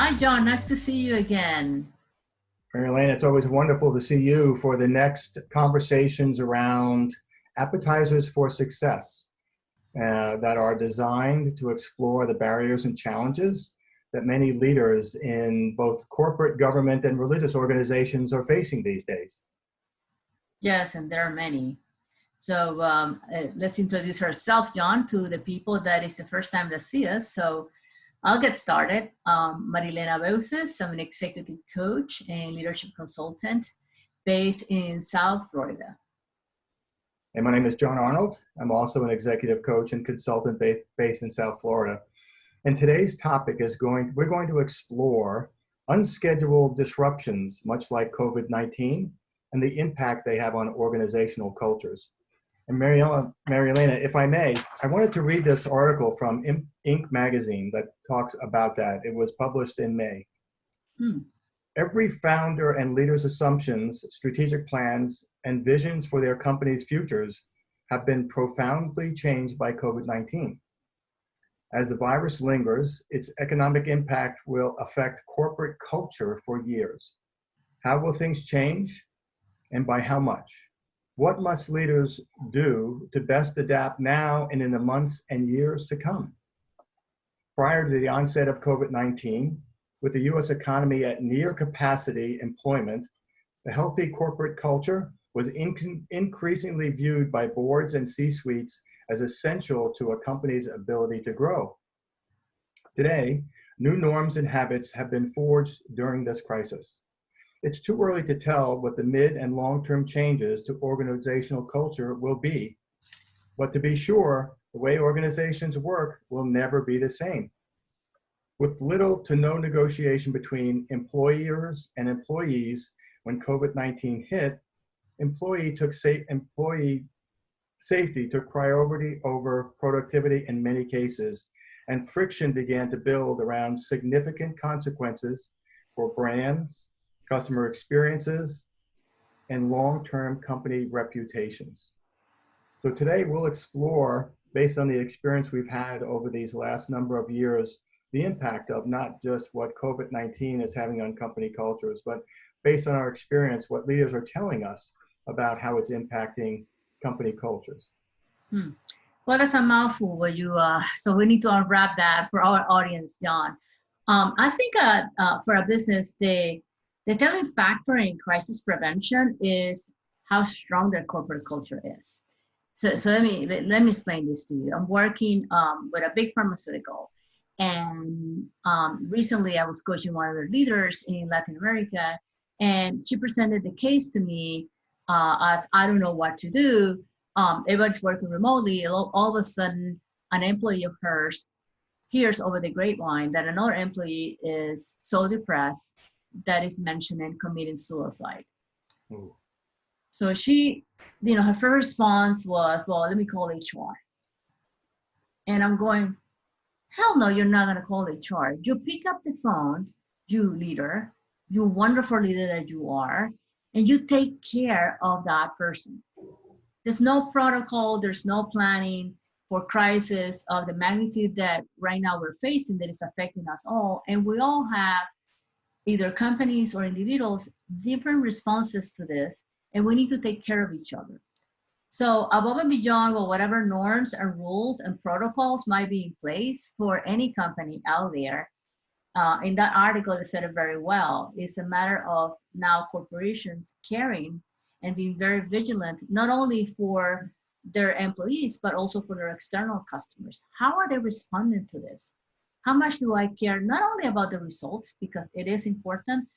Hi, John. Nice to see you again. Marilena, it's always wonderful to see you for the next conversations around appetizers for success that are designed to explore the barriers and challenges that many leaders in both corporate, government, and religious organizations are facing these days. Yes, and there are many. So let's introduce ourselves, John, to the people that is the first time to see us. So I'll get started. Marilena Beuses. I'm an executive coach and leadership consultant based in South Florida. And my name is John Arnold. I'm also an executive coach and consultant based in South Florida. And today's topic is we're going to explore unscheduled disruptions, much like COVID-19, and the impact they have on organizational cultures. And Marilena, if I may, I wanted to read this article from Inc. magazine that talks about that. It was published in May. Every founder and leader's assumptions, strategic plans, and visions for their company's futures have been profoundly changed by COVID-19. As the virus lingers, its economic impact will affect corporate culture for years. How will things change, and by how much? What must leaders do to best adapt now and in the months and years to come? Prior to the onset of COVID-19, with the US economy at near capacity employment, a healthy corporate culture was increasingly viewed by boards and C-suites as essential to a company's ability to grow. Today, new norms and habits have been forged during this crisis. It's too early to tell what the mid and long-term changes to organizational culture will be, but to be sure, the way organizations work will never be the same. With little to no negotiation between employers and employees when COVID-19 hit, employee safety took priority over productivity in many cases, and friction began to build around significant consequences for brands, customer experiences, and long-term company reputations. So today we'll explore, based on the experience we've had over these last number of years, the impact of not just what COVID-19 is having on company cultures, but based on our experience, what leaders are telling us about how it's impacting company cultures. Well, that's a mouthful. So we need to unwrap that for our audience, John. I think for a business, the telling factor in crisis prevention is how strong their corporate culture is. So let me explain this to you. I'm working with a big pharmaceutical, and recently I was coaching one of their leaders in Latin America, and she presented the case to me as I don't know what to do. Everybody's working remotely. All of a sudden, an employee of hers hears over the grapevine that another employee is so depressed that is mentioning committing suicide. Ooh. So she, her first response was, well, let me call HR. And I'm going, hell no, you're not going to call HR. You pick up the phone, you leader, you wonderful leader that you are, and you take care of that person. There's no protocol, there's no planning for crisis of the magnitude that right now we're facing that is affecting us all. And we all have, either companies or individuals, different responses to this, and we need to take care of each other. So above and beyond whatever norms and rules and protocols might be in place for any company out there, in that article, they said it very well. It's a matter of now corporations caring and being very vigilant, not only for their employees, but also for their external customers. How are they responding to this? How much do I care, not only about the results, because it is important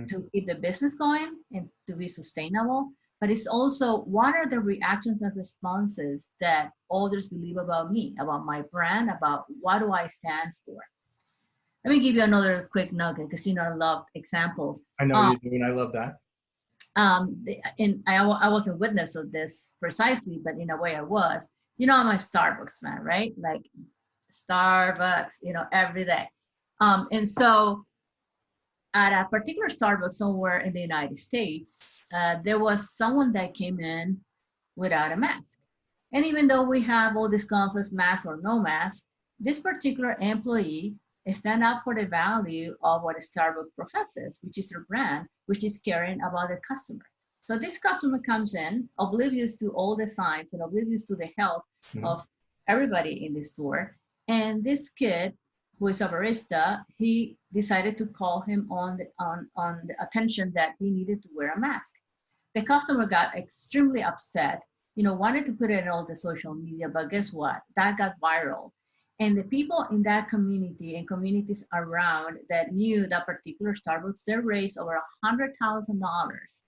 to keep the business going and to be sustainable, but it's also what are the reactions and responses that others believe about me, about my brand, about what do I stand for. Let me give you another quick nugget, because I love examples. I know you do, and I love that. And I wasn't witness of this precisely, but in a way I was. I'm a Starbucks fan, right? Like Starbucks, every day. And so at a particular Starbucks somewhere in the United States, there was someone that came in without a mask. And even though we have all these conflicts, mask or no mask, this particular employee stand up for the value of what Starbucks professes, which is their brand, which is caring about the customer. So this customer comes in oblivious to all the signs and oblivious to the health of everybody in the store. And this kid, who is a barista, he decided to call him on the attention that he needed to wear a mask. The customer got extremely upset, wanted to put it in all the social media, but guess what? That got viral. And the people in that community and communities around that knew that particular Starbucks, they raised over $100,000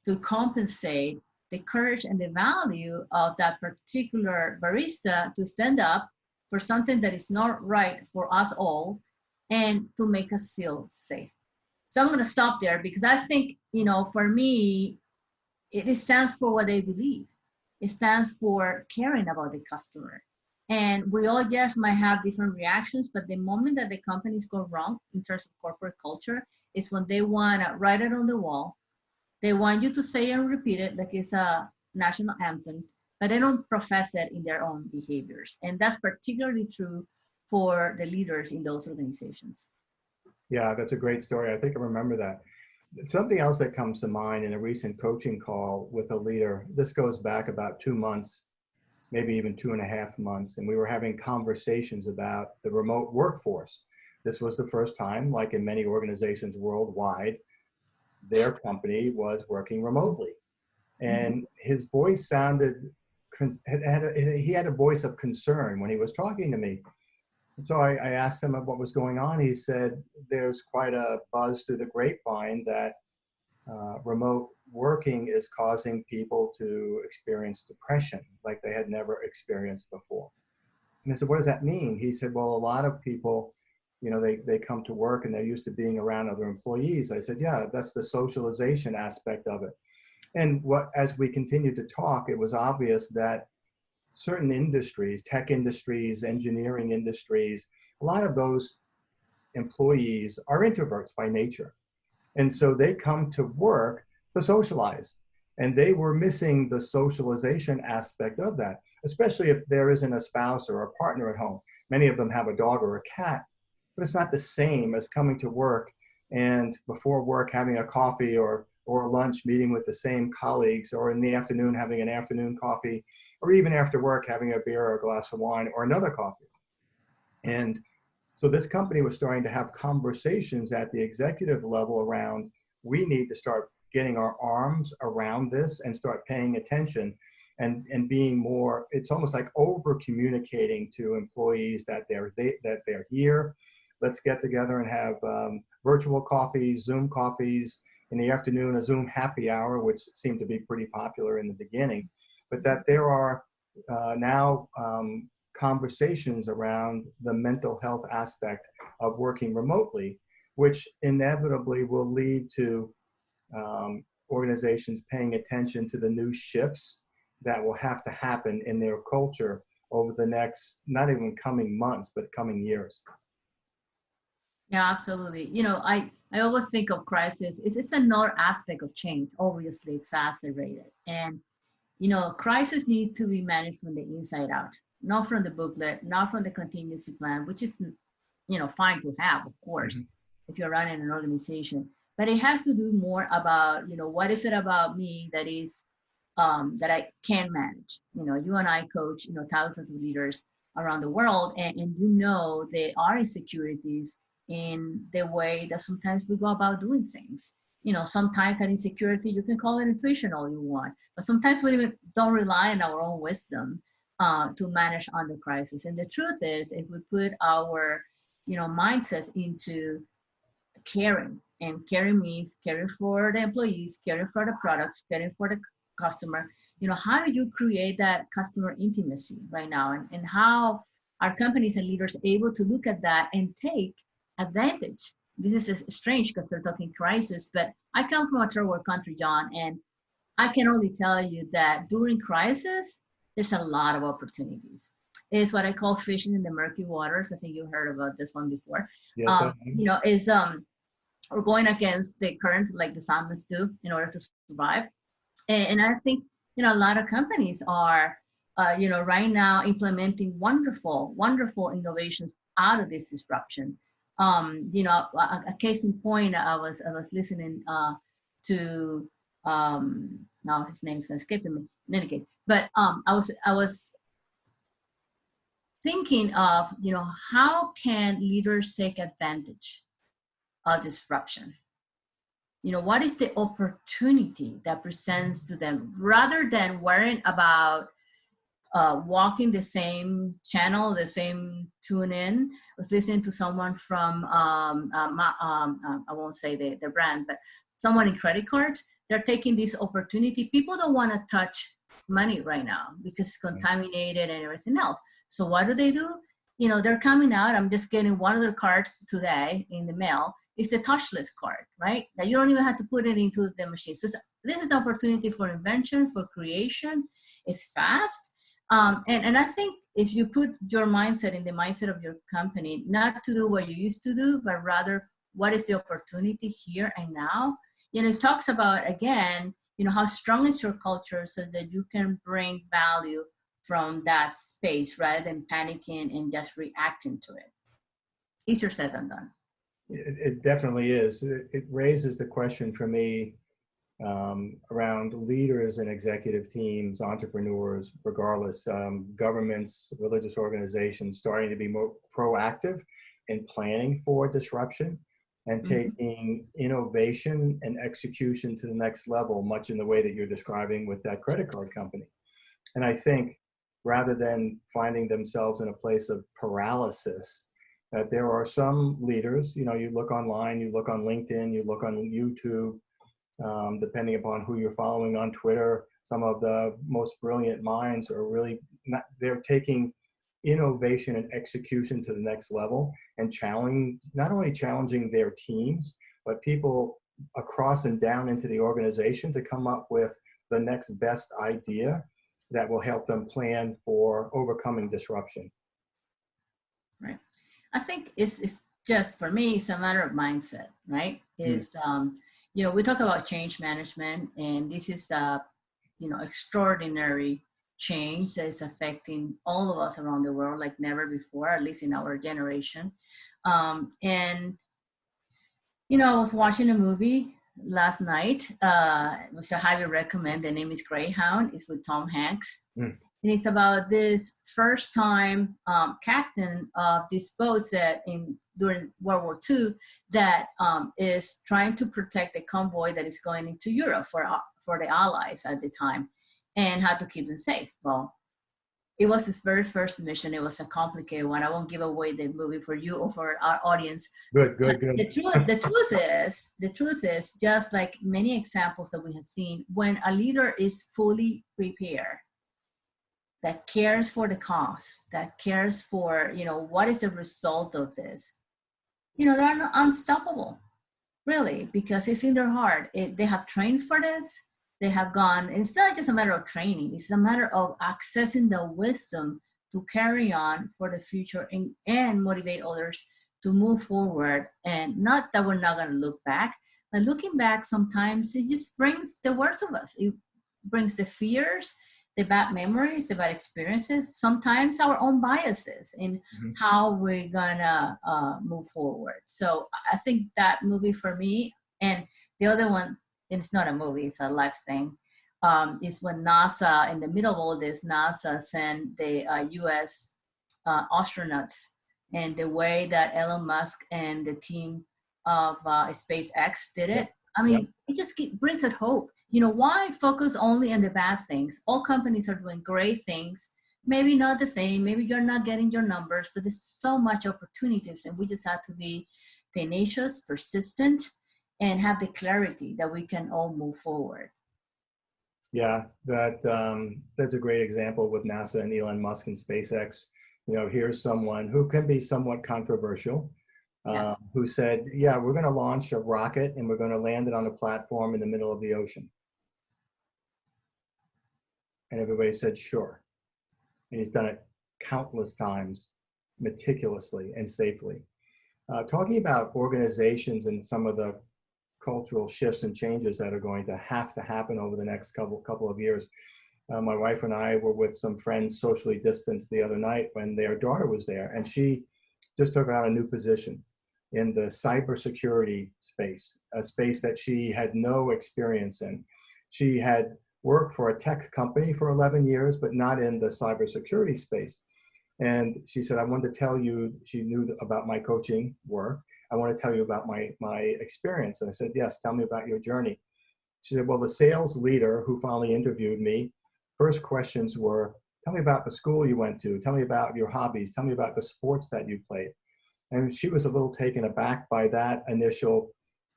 to compensate the courage and the value of that particular barista to stand up for something that is not right for us all and to make us feel safe. So I'm going to stop there because I think, for me, it stands for what they believe. It stands for caring about the customer. And we all just might have different reactions, but the moment that the companies go wrong in terms of corporate culture is when they want to write it on the wall. They want you to say and repeat it like it's a national anthem, but they don't profess it in their own behaviors. And that's particularly true for the leaders in those organizations. Yeah, that's a great story. I think I remember that. Something else that comes to mind in a recent coaching call with a leader, this goes back about 2 months, maybe even 2.5 months, and we were having conversations about the remote workforce. This was the first time, like in many organizations worldwide, their company was working remotely. And his voice sounded, he had a voice of concern when he was talking to me. And so I asked him what was going on. He said, there's quite a buzz through the grapevine that remote working is causing people to experience depression like they had never experienced before. And I said, what does that mean? He said, well, a lot of people, they come to work and they're used to being around other employees. I said, yeah, that's the socialization aspect of it. And as we continued to talk, it was obvious that certain industries, tech industries, engineering industries, a lot of those employees are introverts by nature. And so they come to work to socialize. And they were missing the socialization aspect of that, especially if there isn't a spouse or a partner at home. Many of them have a dog or a cat, but it's not the same as coming to work and before work having a coffee or a lunch meeting with the same colleagues, or in the afternoon having an afternoon coffee, or even after work having a beer or a glass of wine or another coffee. And so this company was starting to have conversations at the executive level around, we need to start getting our arms around this and start paying attention and being more, it's almost like over communicating to employees that they're here. Let's get together and have virtual coffees, Zoom coffees, in the afternoon, a Zoom happy hour, which seemed to be pretty popular in the beginning, but that there are now conversations around the mental health aspect of working remotely, which inevitably will lead to organizations paying attention to the new shifts that will have to happen in their culture over the next, not even coming months, but coming years. Yeah, absolutely. I always think of crisis. It's another aspect of change. Obviously, it's accelerated. And, crisis need to be managed from the inside out, not from the booklet, not from the contingency plan, which is, fine to have, of course, if you're running an organization. But it has to do more about, what is it about me that is, that I can manage? You and I coach, thousands of leaders around the world, and there are insecurities in the way that sometimes we go about doing things. Sometimes that insecurity, you can call it intuition all you want, but sometimes we even don't rely on our own wisdom to manage under crisis. And the truth is, if we put our, mindsets into caring, and caring means caring for the employees, caring for the products, caring for the customer, how do you create that customer intimacy right now? And how are companies and leaders able to look at that and take advantage? This is strange because they're talking crisis, but I come from a third world country, John, and I can only tell you that during crisis, there's a lot of opportunities. It's what I call fishing in the murky waters. I think you heard about this one before. Yes, we're going against the current like the salmon do in order to survive. And I think, a lot of companies are, right now implementing wonderful, wonderful innovations out of this disruption. You know, a case in point, I was listening to now his name's gonna escape me in any case, but I was thinking of, you know, how can leaders take advantage of disruption? You know, what is the opportunity that presents to them rather than worrying about walking the same channel, the same tune in? I was listening to someone from, I won't say the brand, but someone in credit cards. They're taking this opportunity. People don't want to touch money right now because it's contaminated and everything else. So what do? You know, they're coming out. I'm just getting one of their cards today in the mail. It's the touchless card, right? That you don't even have to put it into the machine. So this is the opportunity for invention, for creation. It's fast. And I think if you put your mindset in the mindset of your company, not to do what you used to do, but rather what is the opportunity here and now? You know, it talks about, again, you know, how strong is your culture so that you can bring value from that space rather than panicking and just reacting to it. Easier said than done. It definitely is. It raises the question for me around leaders and executive teams, entrepreneurs, regardless, governments, religious organizations, starting to be more proactive in planning for disruption and taking innovation and execution to the next level, much in the way that you're describing with that credit card company. And I think rather than finding themselves in a place of paralysis, that there are some leaders, you know, you look online, you look on LinkedIn, you look on YouTube, depending upon who you're following on Twitter, some of the most brilliant minds are really not, they're taking innovation and execution to the next level and not only challenging their teams, but people across and down into the organization to come up with the next best idea that will help them plan for overcoming disruption. Right. I think it's just, for me, it's a matter of mindset, right? Is you know, we talk about change management, and this is you know, extraordinary change that is affecting all of us around the world like never before, at least in our generation. And you know, I was watching a movie last night, which I highly recommend. The name is Greyhound. It's with Tom Hanks. And it's about this first time captain of these boats that during World War II that is trying to protect the convoy that is going into Europe for the Allies at the time, and how to keep them safe. Well, it was his very first mission. It was a complicated one. I won't give away the movie for you or for our audience. Good. The truth is, just like many examples that we have seen, when a leader is fully prepared, that cares for the cause, that cares for, you know, what is the result of this, you know, they're unstoppable, really, because it's in their heart. They have trained for this. They have gone, and it's not just a matter of training, it's a matter of accessing the wisdom to carry on for the future and motivate others to move forward. And not that we're not going to look back, but looking back sometimes it just brings the worst of us. It brings the fears, the bad memories, the bad experiences, sometimes our own biases in how we're gonna move forward. So I think that movie for me, and the other one, and it's not a movie, it's a life thing, is when NASA, in the middle of all this, NASA sent the US astronauts, and the way that Elon Musk and the team of SpaceX did it. I mean, it just brings us hope. You know, why focus only on the bad things? All companies are doing great things, maybe not the same, maybe you're not getting your numbers, but there's so much opportunities, and we just have to be tenacious, persistent, and have the clarity that we can all move forward. Yeah, that's a great example with NASA and Elon Musk and SpaceX. You know, here's someone who can be somewhat controversial, who said, yeah, we're going to launch a rocket and we're going to land it on a platform in the middle of the ocean. And everybody said, sure. And he's done it countless times, meticulously and safely. Talking about organizations and some of the cultural shifts and changes that are going to happen over the next couple of years. My wife and I were with some friends socially distanced the other night when their daughter was there, and she just took on a new position in the cybersecurity space, a space that she had no experience in. She had worked for a tech company for 11 years, but not in the cybersecurity space. And she said, I wanted to tell you, she knew about my coaching work. I want to tell you about my experience. And I said, yes, tell me about your journey. She said, well, the sales leader who finally interviewed me, first questions were, tell me about the school you went to. Tell me about your hobbies. Tell me about the sports that you played. And she was a little taken aback by that initial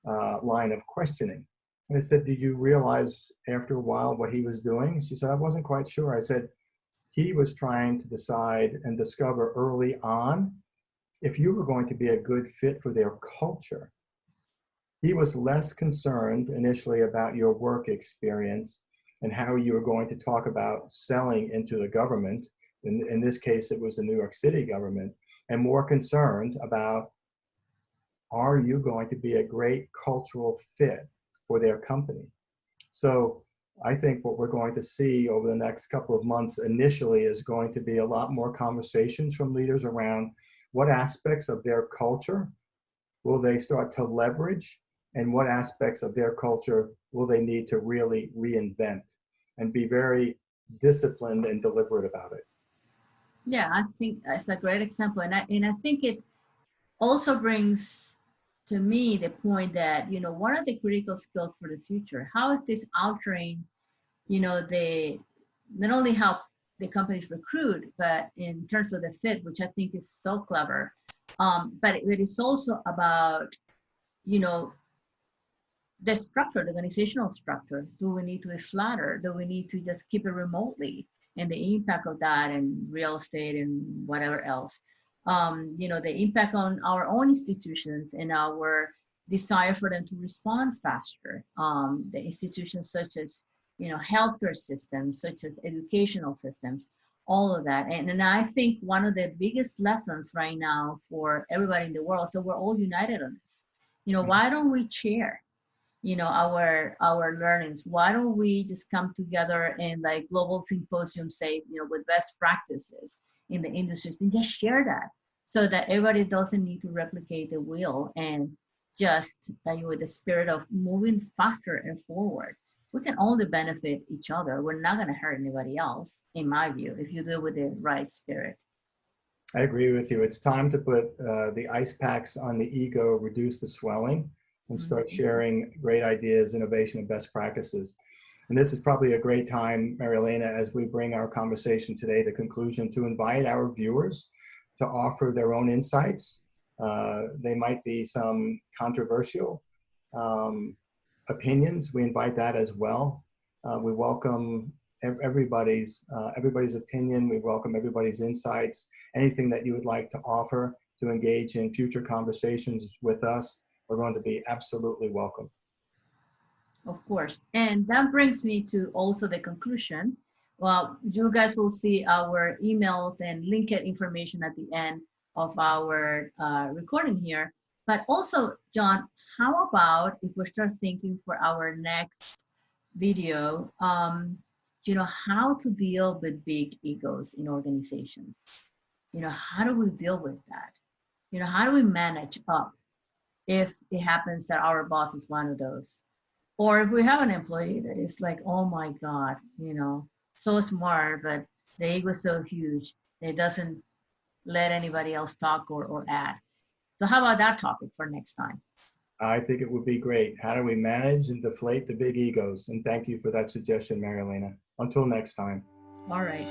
line of questioning. And I said, did you realize after a while what he was doing? She said, I wasn't quite sure. I said, he was trying to decide and discover early on if you were going to be a good fit for their culture. He was less concerned initially about your work experience and how you were going to talk about selling into the government. In this case, it was the New York City government, and more concerned about, are you going to be a great cultural fit for their company? So I think what we're going to see over the next couple of months initially is going to be a lot more conversations from leaders around what aspects of their culture will they start to leverage, and what aspects of their culture will they need to really reinvent, and be very disciplined and deliberate about it. Yeah, I think that's a great example. And I think it also brings to me the point that, what are the critical skills for the future? How is this altering, not only how the companies recruit, but in terms of the fit, which I think is so clever. But it is also about, the structure, the organizational structure. Do we need to be flatter? Do we need to just keep it remotely? And the impact of that in real estate and whatever else. The impact on our own institutions and our desire for them to respond faster. The institutions such as, healthcare systems, such as educational systems, all of that. And I think one of the biggest lessons right now for everybody in the world is that we're all united on this. Why don't we share, our learnings? Why don't we just come together in like global symposium, say, with best practices in the industries, and just share that so that everybody doesn't need to replicate the wheel, and just with the spirit of moving faster and forward. We can only benefit each other. We're not going to hurt anybody else, in my view, if you do it with the right spirit. I agree with you. It's time to put the ice packs on the ego, reduce the swelling, and start sharing great ideas, innovation, and best practices. And this is probably a great time, Marilena, as we bring our conversation today to conclusion, to invite our viewers to offer their own insights. They might be some controversial opinions. We invite that as well. We welcome everybody's opinion. We welcome everybody's insights. Anything that you would like to offer to engage in future conversations with us, we're going to be absolutely welcome. Of course. And that brings me to also the conclusion. Well, you guys will see our emails and linked information at the end of our recording here. But also, John, how about if we start thinking for our next video, how to deal with big egos in organizations? How do we deal with that? How do we manage up if it happens that our boss is one of those? Or if we have an employee that is like, oh my God, so smart, but the ego is so huge, it doesn't let anybody else talk or add. So how about that topic for next time? I think it would be great. How do we manage and deflate the big egos? And thank you for that suggestion, Marilena. Until next time. All right.